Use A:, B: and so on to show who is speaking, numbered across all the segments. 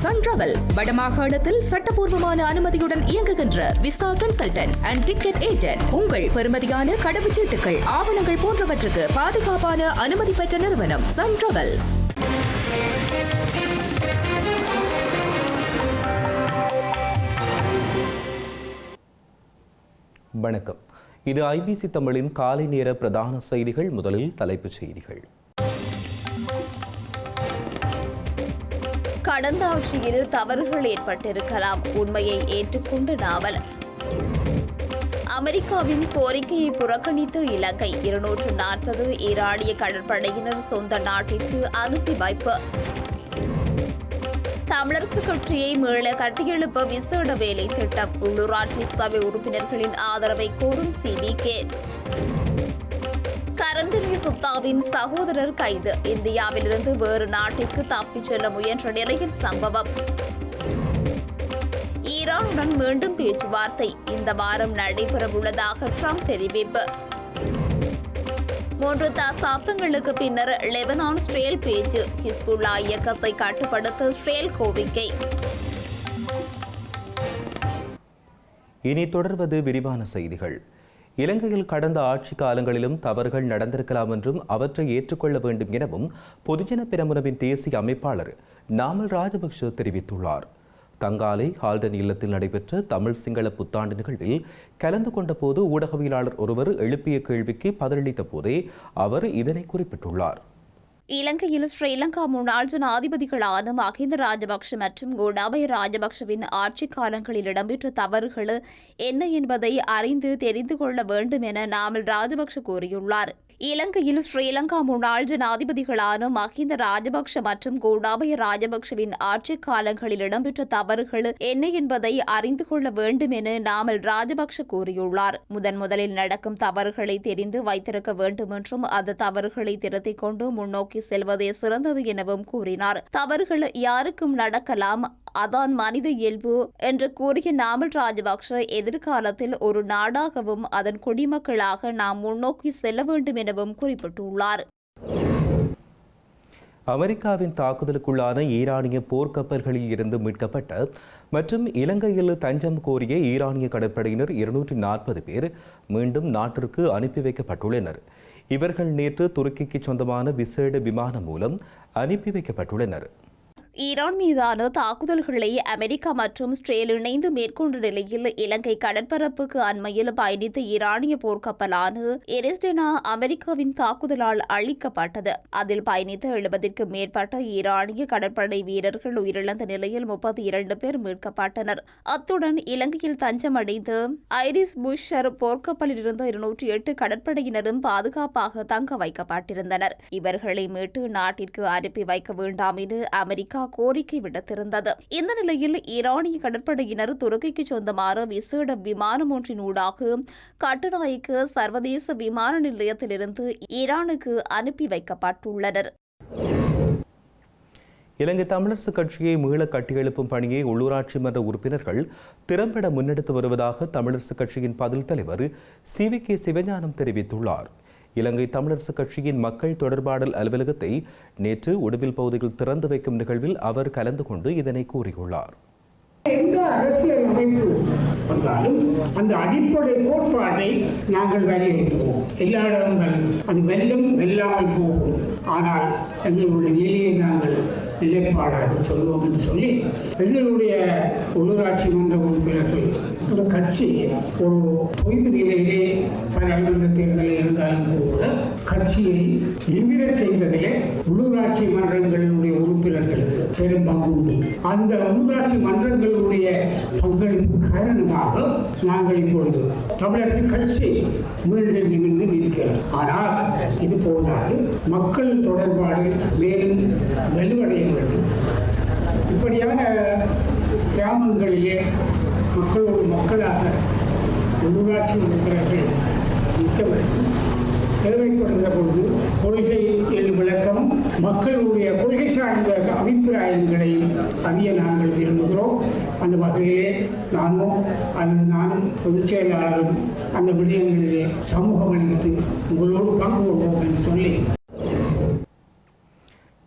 A: Sun travels வடமாகாணத்தில் சட்டபூர்வமான அனுமதியுடன் இயங்குகின்ற visa consultants and ticket agent. உங்கள் பெறுமதியான கடவுச்சீட்டுகள், ஆவணங்கள் போன்றவற்றுக்கு பாதுகாப்பான அனுமதி பெற்ற நிறுவனம் சன் டிராவல்ஸ்.
B: வணக்கம். இது ஐபிசி தமிழின் காலை நேர பிரதான செய்திகள். முதலில் தலைப்புச் செய்திகள்.
C: கடந்த ஆட்சியில் தவறுகள் ஏற்பட்டிருக்கலாம், உண்மையை ஏற்றுக்கொண்ட நாவல். அமெரிக்காவின் கோரிக்கையை புறக்கணித்து இலங்கை 240 ஈரானிய கடற்படையினர் சொந்த நாட்டிற்கு அனுப்பி வைப்பு. தமிழரசு கட்சியை மீள கட்டியெழுப்ப விசேட வேலை திட்டம், உள்ளூராட்சி சபை உறுப்பினர்களின் ஆதரவை கோரும் சிபிகே. கரந்தனி சுத்தாவின் சகோதரர் கைது, இந்தியாவிலிருந்து வேறு நாட்டிற்கு தப்பிச் செல்ல முயன்ற நிலையில் சம்பவம். ஈரானுடன் மீண்டும் பேச்சுவார்த்தை இந்த வாரம் நடைபெறவுள்ளதாக ட்ரம்ப் தெரிவிப்பு. 3 தசாப்தங்களுக்கு பின்னர் லெபனான் இஸ்ரேல் பேச்சு, ஹிஸ்புல்லா இயக்கத்தை கட்டுப்படுத்த இஸ்ரேல் கோரிக்கை.
B: இனி தொடர்வது விரிவான செய்திகள். இலங்கையில் கடந்த ஆட்சி காலங்களிலும் தவறுகள் நடந்திருக்கலாம் என்றும் அவற்றை ஏற்றுக்கொள்ள வேண்டும் எனவும் பொதுஜன பெரமுனவின் தேசிய அமைப்பாளர் நாமல் ராஜபக்ஷ தெரிவித்துள்ளார். தங்காலை ஹால்டன் இல்லத்தில் நடைபெற்ற தமிழ் சிங்கள புத்தாண்டு நிகழ்வில் கலந்து கொண்ட போது ஊடகவியலாளர் ஒருவர் எழுப்பிய கேள்விக்கு பதிலளித்த போதே அவர் இதனை குறிப்பிட்டுள்ளார்.
C: இலங்கையில் ஸ்ரீலங்கா முன்னாள் ஜனாதிபதிகளான மஹிந்த ராஜபக்ஷ மற்றும் கோட்டாபய ராஜபக்ஷவின் ஆட்சி காலங்களில் இடம்பெற்ற தவறுகள் என்ன என்பதை அறிந்து தெரிந்து கொள்ள வேண்டும் என நாமல் ராஜபக்ஷ கூறியுள்ளார். இலங்கையில் ஸ்ரீலங்கா முன்னாள் ஜனாதிபதிகளான மஹிந்த ராஜபக்ஷ மற்றும் கோட்டாபய ராஜபக்ஷவின் ஆட்சி காலங்களில் இடம்பெற்ற தவறுகள் என்ன என்பதை அறிந்து கொள்ள வேண்டும் என நாமல் ராஜபக்ஷ கூறியுள்ளார். முதலில் நடக்கும் தவறுகளை தெரிந்து வைத்திருக்க வேண்டும் என்றும் அந்த தவறுகளை திருத்திக் கொண்டு முன்னோக்கி செல்வதே சிறந்தது எனவும் கூறினார். தவறுகள் யாருக்கும் நடக்கலாம், அதான் மனித இயல்பு என்று கூறிய நாமல் ராஜபக்ஷ எதிர்காலத்தில் ஒரு நாடாகவும் அதன் குடிமக்களாக நாம் முன்னோக்கி செல்ல வேண்டும் எனவும் குறிப்பிட்டுள்ளார்.
B: அமெரிக்காவின் தாக்குதலுக்குள்ளான ஈரானிய போர்க்கப்பல்களில் இருந்து மீட்கப்பட்ட மற்றும் இலங்கையில் தஞ்சம் கோரிய ஈரானிய கடற்படையினர் 240 பேர் மீண்டும் நாட்டிற்கு அனுப்பி வைக்கப்பட்டுள்ளனர். இவர்கள் நேற்று துருக்கிக்கு சொந்தமான விசேட விமானம் மூலம் அனுப்பி வைக்கப்பட்டுள்ளனர்.
C: ஈரான் மீதான தாக்குதல்களை அமெரிக்கா மற்றும் இஸ்ரேல் இணைந்து மேற்கொண்ட நிலையில் இலங்கை கடற்பரப்புக்கு அண்மையில் பயணித்த ஈரானிய போர்க்கப்பலான எரிஸ்டெனா அமெரிக்காவின் தாக்குதலால் அழிக்கப்பட்டது. அதில் பயணித்த 70க்கும் மேற்பட்ட ஈரானிய கடற்படை வீரர்கள் உயிரிழந்த நிலையில் 32 பேர் மீட்கப்பட்டனர். அத்துடன் இலங்கையில் தஞ்சமடைந்த ஐரிஸ் புஷர் போர்க்கப்பலில் இருந்த 208 கடற்படையினரும் பாதுகாப்பாக தங்க வைக்கப்பட்டிருந்தனர். இவர்களை மீட்டு நாட்டிற்கு அனுப்பி வைக்க வேண்டாம் என அமெரிக்கா கோரிக்கை விடுத்திருந்தது. இந்த நிலையில் ஈரானிய கடற்படையினர் துருக்கிக்கு சொந்தமான விசேட விமானம் ஒன்றினூடாக கட்டுநாயக்க சர்வதேச விமான நிலையத்திலிருந்து ஈரானுக்கு அனுப்பி வைக்கப்பட்டுள்ளனர்.
B: இலங்கை தமிழரசு கட்சியை மீள கட்டியெழுப்பும் பணியை உள்ளூராட்சி மன்ற உறுப்பினர்கள் திறம்பட முன்னெடுத்து வருவதாக தமிழரசு கட்சியின் பதில் தலைவர் CVK சிவஞானம் தெரிவித்துள்ளார். இலங்கை தமிழரசு கட்சியின் மக்கள் தொடர்பாடல் அலுவலகத்தை நேற்று உடுவில் பகுதியில் திறந்து வைக்கும் நிகழ்வில் அவர் கலந்து கொண்டு இதனை கூறியுள்ளார்.
D: எந்த அரசியல் அமைப்பு வந்தாலும் அந்த அடிப்படை கோட்பாட்டை நாங்கள் வலியுறுத்துவோம். எல்லா இடங்களும் அது வெல்லும் வெல்லாமல் போகும், ஆனால் எங்களுடைய நிலையை நாங்கள் நிலைப்பாடாக சொல்வோம் என்று சொல்லி எங்களுடைய உள்ளூராட்சி மன்ற உறுப்பினர்கள் ஒரு கட்சி ஒரு தொய்வு நிலையிலே பாராளுமன்ற தேர்தலில் இருந்தாலும் கூட கட்சியை நிமிரச் செய்வதிலே உள்ளூராட்சி மன்றங்களினுடைய உறுப்பினர்களுக்கு பெரும் பங்கு உண்டு. அந்த உள்ளூராட்சி மன்றங்களுடைய பங்களிப்பு காரணமாக நாங்கள் இப்பொழுது தமிழரசு கட்சி மீண்டும் நிமிர்ந்து நிற்கிறோம். ஆனால் இது போதாது, மக்கள் தொடர்பாடு மேலும் வலுவடைய வேண்டும். இப்படியான கிராமங்களிலே மக்களோடு மக்களாக உள்ளூராட்சி உறுப்பினர்கள் நிற்க வேண்டும். தேவைப்படுகிற பொழுது கொள்கையில் விளக்கமும் மக்களுடைய கொள்கை சார்ந்த அபிப்பிராயங்களையும் அறிய நாங்கள் விரும்புகிறோம். அந்த வகையிலே நானும் பொதுச் செயலாளரும் அந்த விடயங்களிலே சமூகம் அளித்து உங்களோடு பங்கு கொள்வோம் என்று சொல்லி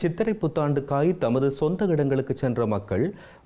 B: சித்திரை புத்தாண்டுக்காய் தமது சொந்த இடங்களுக்கு சென்ற மக்கள்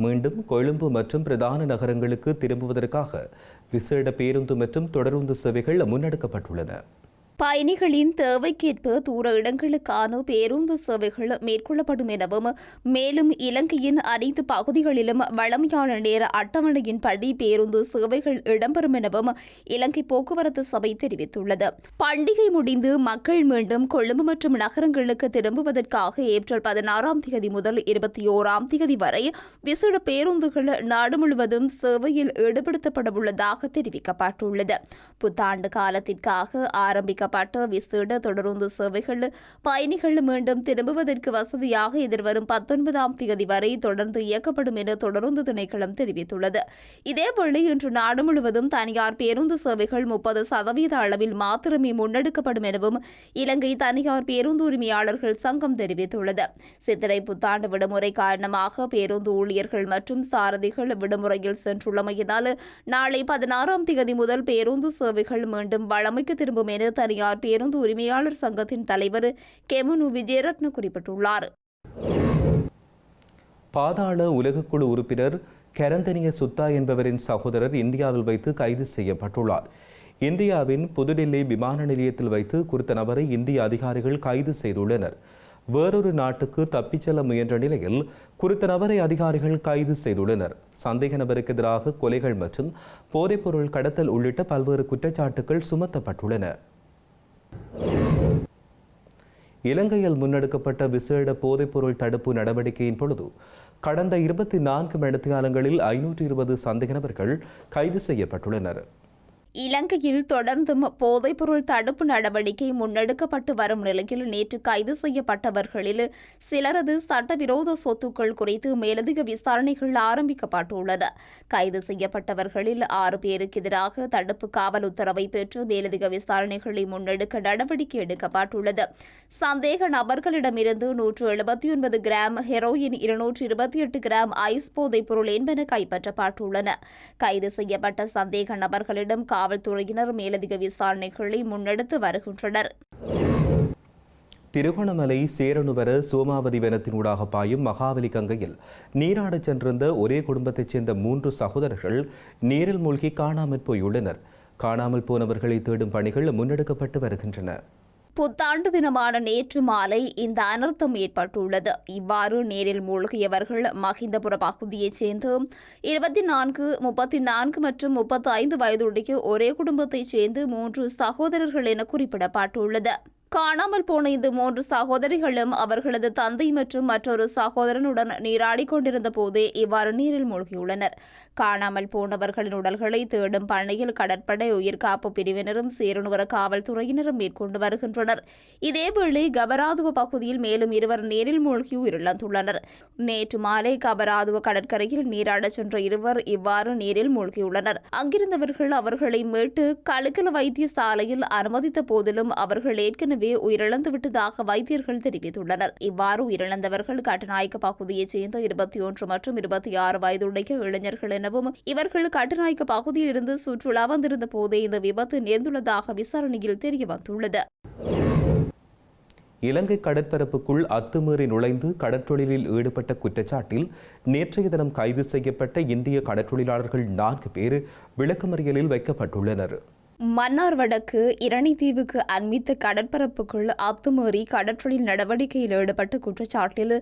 B: மீண்டும் கொழும்பு மற்றும் பிரதான நகரங்களுக்கு திரும்புவதற்காக விசேட பேருந்து மற்றும் தொடருந்து சேவைகள் முன்னெடுக்கப்பட்டுள்ளன.
C: பயணிகளின் தேவைக்கேற்ப தூர இடங்களுக்கான பேருந்து சேவைகள் மேற்கொள்ளப்படும் எனவும் மேலும் இலங்கையின் அனைத்து பகுதிகளிலும் வழமையான நேர அட்டவணையின்படி பேருந்து சேவைகள் இடம்பெறும் எனவும் இலங்கை போக்குவரத்து சபை தெரிவித்துள்ளது. பண்டிகை முடிந்து மக்கள் மீண்டும் கொழும்பு மற்றும் நகரங்களுக்கு திரும்புவதற்காக ஏப்ரல் 16ஆம் தேதி முதல் 21ஆம் தேதி வரை விசேட பேருந்துகள் நாடு முழுவதும் சேவையில் ஈடுபடுத்தப்படவுள்ளதாக தெரிவிக்கப்பட்டுள்ளது. புத்தாண்டு காலத்திற்காக ஆரம்பிக்கப்பட்ட விசேட தொடருந்து சேவைகள் பயணிகள் மீண்டும் திரும்புவதற்கு வசதியாக எதிர்வரும் 19ஆம் தேதி வரை தொடர்ந்து இயக்கப்படும் என தொடருந்து திணைக்களம் தெரிவித்துள்ளது. இதேவேளை இன்று நாடு முழுவதும் தனியார் பேருந்து சேவைகள் 30% அளவில் மாத்திரமே முன்னெடுக்கப்படும் எனவும் இலங்கை தனியார் பேருந்து உரிமையாளர்கள் சங்கம் தெரிவித்துள்ளது. சித்திரை புத்தாண்டு விடுமுறை காரணமாக பேருந்து ஊழியர்கள் மற்றும் சாரதிகள் விடுமுறையில் சென்றுள்ளமையினால் நாளை 16ஆம் தேதி முதல் பேருந்து சேவைகள் மீண்டும் வழமைக்கு திரும்பும் என தனியார் பேருந்து உரிமையாளர் சங்கத்தின் தலைவர் கெமுனு விஜயரத்ன குறிப்பிட்டுள்ளார்.
B: பாதாள உலகக்குழு உறுப்பினர் கரந்தனிய சுத்தா என்பவரின் சகோதரர் இந்தியாவில் வைத்து கைது செய்யப்பட்டுள்ளார். இந்தியாவின் புதுடில்லி விமான நிலையத்தில் வைத்து குறித்த நபரை இந்திய அதிகாரிகள் கைது செய்துள்ளனர். வேறொரு நாட்டுக்கு தப்பிச் செல்ல முயன்ற நிலையில் குறித்த நபரை அதிகாரிகள் கைது செய்துள்ளனர். சந்தேக நபருக்கு எதிராக கொலைகள் மற்றும் போதைப்பொருள் கடத்தல் உள்ளிட்ட பல்வேறு குற்றச்சாட்டுகள் சுமத்தப்பட்டுள்ளன. இலங்கையில் முன்னெடுக்கப்பட்ட விசேட போதைப்பொருள் தடுப்பு நடவடிக்கையின் பொழுது கடந்த 24 மணித்தியாலங்களில் 520 சந்தேக நபர்கள் கைது செய்யப்பட்டுள்ளனர்.
C: இலங்கையில் தொடர்ந்தும் போதைப்பொருள் தடுப்பு நடவடிக்கை முன்னெடுக்கப்பட்டு வரும் நிலையில் நேற்று கைது செய்யப்பட்டவர்களில் சிலரது சட்டவிரோத சொத்துக்கள் குறித்து மேலதிக விசாரணைகள் ஆரம்பிக்கப்பட்டுள்ளன. கைது செய்யப்பட்டவர்களில் 6 பேருக்கு எதிராக தடுப்பு காவல் உத்தரவை பெற்று மேலதிக விசாரணைகளை முன்னெடுக்க நடவடிக்கை எடுக்கப்பட்டுள்ளது. சந்தேக நபர்களிடமிருந்து 179 கிராம் ஹெரோயின், 228 கிராம் ஐஸ் போதைப்பொருள் என்பன கைப்பற்றப்பட்டுள்ளன. கைது செய்யப்பட்ட சந்தேக நபர்களிடம் காவல்துறையினர் மேலதிக விசாரணைகளை முன்னெடுத்து வருகின்றனர்.
B: திருகோணமலை சேரனுவர சோமாவதி வனத்தினூடாக பாயும் மகாவலி கங்கையில் நீராடச் சென்றிருந்த ஒரே குடும்பத்தைச் சேர்ந்த 3 சகோதரர்கள் நீரில் மூழ்கி காணாமல் போயுள்ளனர். காணாமல் போனவர்களை தேடும் பணிகள் முன்னெடுக்கப்பட்டு வருகின்றன.
C: புத்தாண்டு தினமான நேற்று மாலை இந்த அனர்த்தம் ஏற்பட்டுள்ளது. இவ்வாறு நீரில் மூழ்கியவர்கள் மகிந்தபுர பகுதியைச் சேர்ந்து 24, 34 மற்றும் 35 வயதுடைய ஒரே குடும்பத்தைச் சேர்ந்து 3 சகோதரர்கள் என குறிப்பிடப்பட்டுள்ளது. காணாமல் போன இந்த 3 சகோதரிகளும் அவர்களது தந்தை மற்றும் மற்றொரு சகோதரனுடன் நீராடிக் கொண்டிருந்த போதே இவ்வாறு நீரில் மூழ்கியுள்ளனர். காணாமல் போனவர்களின் உடல்களை தேடும் பணியில் கடற்படை உயிர்காப்பு பிரிவினரும் சேரனுவர காவல்துறையினரும் மேற்கொண்டு வருகின்றனர். இதேவேளை கபராதுவ பகுதியில் மேலும் 2 நீரில் மூழ்கி உயிரிழந்துள்ளனர். நேற்று மாலை கபராதுவ கடற்கரையில் நீராடச் சென்ற 2 இவ்வாறு நீரில் மூழ்கியுள்ளனர். அங்கிருந்தவர்கள் அவர்களை மீட்டு கழுக்கல வைத்தியசாலையில் அனுமதித்த போதிலும் அவர்கள் ஏற்கனவே உயிரிழந்து விட்டதாக வைத்தியர்கள் தெரிவித்துள்ளனர். இவ்வாறு உயிரிழந்தவர்கள் கட்டுநாயக்க பகுதியைச் சேர்ந்த 21 மற்றும் 26 வயதுடைய இளைஞர்கள் எனவும் இவர்கள் கட்டுநாயக்க பகுதியில் இருந்து சுற்றுலா வந்திருந்த போதே இந்த விபத்து நேர்ந்துள்ளதாக விசாரணையில் தெரியவந்துள்ளது.
B: இலங்கை கடற்பரப்புக்குள் அத்துமீறி நுழைந்து கடற்றொழிலில் ஈடுபட்ட குற்றச்சாட்டில் நேற்றைய தினம் கைது செய்யப்பட்ட இந்திய கடற்றொழிலாளர்கள் 4 பேர் விளக்கமறியலில் வைக்கப்பட்டுள்ளனர்.
C: மன்னார் வடக்கு இரணித்தீவுக்கு அண்மித்த கடற்பரப்புக்குள் அத்துமீறி கடற்றொழில் நடவடிக்கையில் ஈடுபட்ட குற்றச்சாட்டில்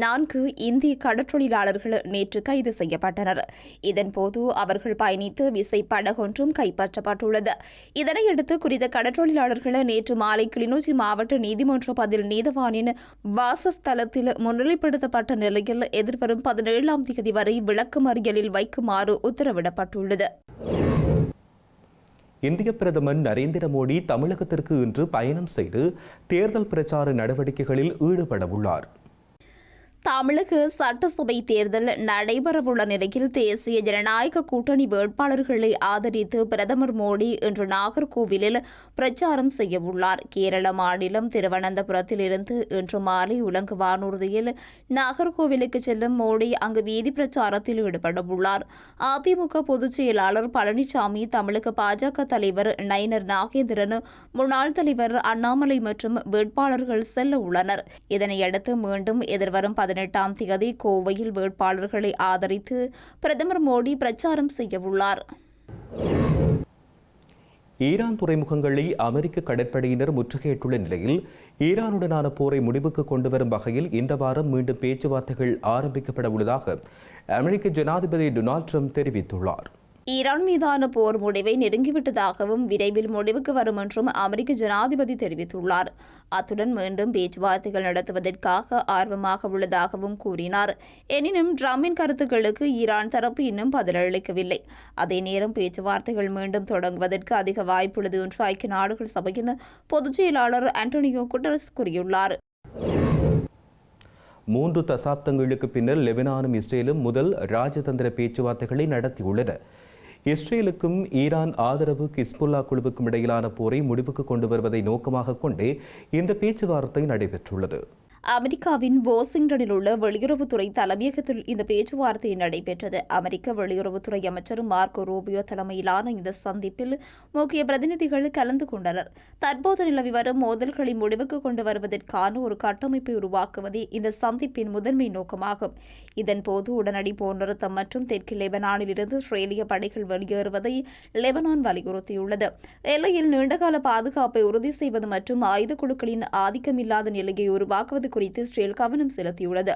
C: 4 இந்திய கடற்றொழிலாளர்கள் நேற்று கைது செய்யப்பட்டனர். இதன்போது அவர்கள் பயணித்து விசைப்படகொன்றும் கைப்பற்றப்பட்டுள்ளது. இதனையடுத்து குறித்த கடற்றொழிலாளர்கள் நேற்று மாலை கிளிநொச்சி மாவட்ட நீதிமன்ற பதில் நீதவானின் வாசஸ்தலத்தில் முன்னிலைப்படுத்தப்பட்ட நிலையில் எதிர்வரும் 17ஆம் தேதி வரை விளக்கமறியலில் வைக்குமாறு உத்தரவிடப்பட்டுள்ளது.
B: இந்திய பிரதமர் நரேந்திர மோடி தமிழகத்திற்கு இன்று பயணம் செய்து தேர்தல் பிரச்சார நடவடிக்கைகளில் ஈடுபட உள்ளார்.
C: தமிழக சட்டசபை தேர்தல் நடைபெறவுள்ள நிலையில் தேசிய ஜனநாயக கூட்டணி வேட்பாளர்களை ஆதரித்து பிரதமர் மோடி இன்று நாகர்கோவிலில் பிரச்சாரம் செய்யவுள்ளார். கேரள மாநிலம் திருவனந்தபுரத்தில் இருந்து இன்று மாலை உலங்கு வானூர்தியில் நாகர்கோவிலுக்கு செல்லும் மோடி அங்கு வீதி பிரச்சாரத்தில் ஈடுபடவுள்ளார். அதிமுக பொதுச் செயலாளர் பழனிசாமி, தமிழக பாஜக தலைவர் நயினார் நாகேந்திரன், முன்னாள் தலைவர் அண்ணாமலை மற்றும் வேட்பாளர்கள் செல்ல உள்ளனர். இதனையடுத்து மீண்டும் எதிர்வரும் 18ஆம் தேதி கோவையில் வேட்பாளர்களை ஆதரித்து பிரதமர் மோடி பிரச்சாரம் செய்யவுள்ளார்.
B: ஈரான் துறைமுகங்களை அமெரிக்க கடற்படையினர் முற்றுகையிட்டுள்ள நிலையில் ஈரானுடனான போரை முடிவுக்கு கொண்டுவரும் வகையில் இந்த வாரம் மீண்டும் பேச்சுவார்த்தைகள் ஆரம்பிக்கப்பட உள்ளதாக அமெரிக்க ஜனாதிபதி டொனால்ட் ட்ரம்ப் தெரிவித்துள்ளார்.
C: ஈரான் மீதான போர் முடிவை நெருங்கிவிட்டதாகவும் விரைவில் முடிவுக்கு வரும் என்றும் அமெரிக்க ஜனாதிபதி தெரிவித்துள்ளார். அத்துடன் மீண்டும் பேச்சுவார்த்தைகள் நடத்துவதற்காக ஆர்வமாக உள்ளதாகவும் கூறினார். எனினும் ட்ரம்பின் கருத்துக்களுக்கு ஈரான் தரப்பு இன்னும் பதிலளிக்கவில்லை. அதே நேரம் பேச்சுவார்த்தைகள் மீண்டும் தொடங்குவதற்கு அதிக வாய்ப்புள்ளது என்று ஐக்கிய நாடுகள் சபையின் பொதுச் செயலாளர் ஆண்டனியோ குட்டரஸ் கூறியுள்ளார்.
B: 3 தசாப்தங்களுக்கு பின்னர் லெபனானும் இஸ்ரேலும் முதல் ராஜதந்திர பேச்சுவார்த்தைகளை நடத்தியுள்ளன. இஸ்ரேலுக்கும் ஈரான் ஆதரவு ஹிஸ்புல்லா குழுவுக்கும் இடையிலான போரை முடிவுக்கு கொண்டு வருவதை நோக்கமாக கொண்டே இந்த பேச்சுவார்த்தை நடைபெற்றுள்ளது.
C: அமெரிக்காவின் வாஷிங்டனில் உள்ள வெளியுறவுத்துறை தலைமையகத்தில் இந்த பேச்சுவார்த்தை நடைபெற்றது. அமெரிக்க வெளியுறவுத்துறை அமைச்சர் மார்க்கோ ரூபியோ தலைமையிலான இந்த சந்திப்பில் முக்கிய பிரதிநிதிகள் கலந்து கொண்டனர். தற்போது நிலவி வரும் மோதல்களை முடிவுக்கு கொண்டு வருவதற்கான ஒரு கட்டமைப்பை உருவாக்குவதே இந்த சந்திப்பின் முதன்மை நோக்கமாகும். இதன்போது உடனடி போர் நிறுத்தம் மற்றும் தெற்கு லெபனானில் இருந்து இஸ்ரேலிய படைகள் வெளியேறுவதை லெபனான் வலியுறுத்தியுள்ளது. எல்லையில் நீண்டகால பாதுகாப்பை உறுதி செய்வது மற்றும் ஆயுத குழுக்களின் ஆதிக்கமில்லாத நிலையை உருவாக்குவது குறித்து இஸ்ரேல் கவனம் செலுத்தியுள்ளது.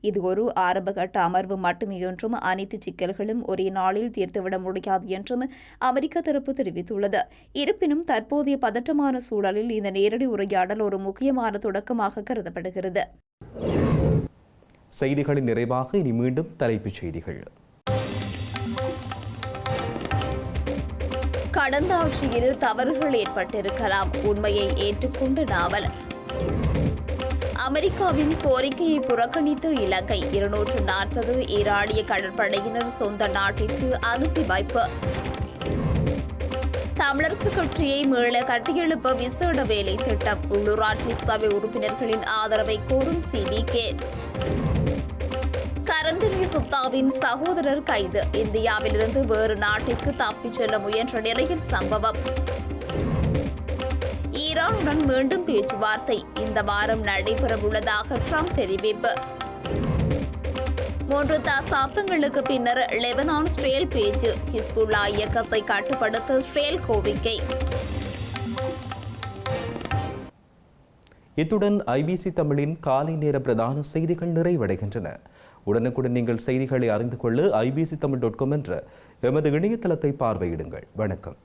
C: இது ஒரு ஆரம்பகட்ட அமர்வு மட்டுமே என்றும் அனைத்து சிக்கல்களும் ஒரே நாளில் தீர்த்துவிட முடியாது என்றும் அமெரிக்க தரப்பு தெரிவித்துள்ளது. இருப்பினும் தற்போதைய பதற்றமான சூழலில் இந்த நேரடி உரையாடல் ஒரு முக்கியமான தொடக்கமாக கருதப்படுகிறது.
B: செய்திகளின் நிறைவாக இனி மீண்டும் தலைப்புச் செய்திகள்.
C: கடந்த ஆட்சியில் தவறுகள் ஏற்பட்டிருக்கலாம், உண்மையை ஏற்றுக்கொண்ட நாவல். அமெரிக்காவின் கோரிக்கையை புறக்கணித்த இலங்கை, 240 ஈரானிய கடற்படையினர் சொந்த நாட்டிற்கு அனுப்பி வைப்பு. தமிழரசுக் கட்சியை மீள கட்டியெழுப்ப விசேட வேலை திட்டம், உள்ளூராட்சி சபை உறுப்பினர்களின் ஆதரவை கோரும் சிபிகே. கரந்தனி சுத்தாவின் சகோதரர் கைது, இந்தியாவிலிருந்து வேறு நாட்டிற்கு தப்பிச் செல்ல முயன்ற நிலையில் சம்பவம். ஈரானுடன் மீண்டும் பேச்சுவார்த்தை இந்த வாரம் நடைபெறவுள்ளதாக ட்ரம்ப் தெரிவிப்பு. 3 தசாப்தங்களுக்கு பின்னர் லெபனான் இஸ்ரேல் பேச்சு, ஹிஸ்புல்லா இயக்கத்தை கட்டுப்படுத்த இஸ்ரேல் கோரிக்கை.
B: இத்துடன் ஐபிசி தமிழின் காலை நேர பிரதான செய்திகள் நிறைவடைகின்றன. உடனுக்குடன் நீங்கள் செய்திகளை அறிந்து கொள்ள ibctamil.com என்ற எமது இணையதளத்தை பார்வையிடுங்கள். வணக்கம்.